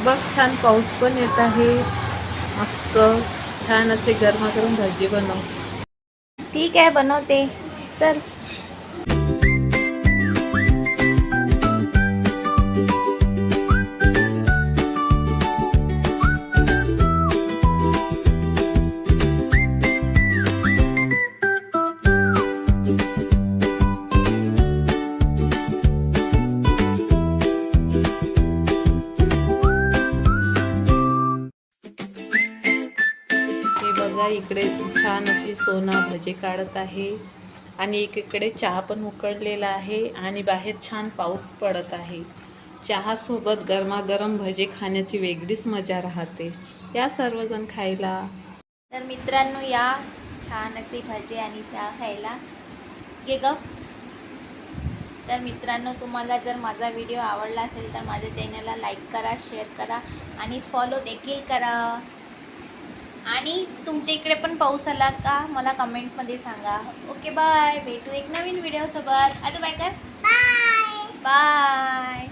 बघ छान पाऊस पण येत आहे. मस्त छान असे गरमागरम भजी बनव. ठीक आहे बनवते चल. हे बघा इकडे छान अशी सोना भजे काढत आहे आणि एकीकडे चहा पण उकळलेला आहे आणि बाहेर छान पाऊस पडत आहे. चहा सोबत गरमागरम भजे खाण्याची वेगळीच मजा राहते. या सर्वजण खायला. तर मित्रांनो या छान असे भजे आणि चहा खायला घे ग. तर मित्रांनो तुम्हाला जर माझा व्हिडिओ आवडला असेल तर माझ्या चॅनलला लाईक करा, शेअर करा आणि फॉलो देखील करा. आणि तुमच्या इकडे पण पाऊस आला का मला कमेंटमध्ये सांगा. Okay bye. भेटू एक नवीन व्हिडिओ सोबत. आता बाय कर. Bye bye.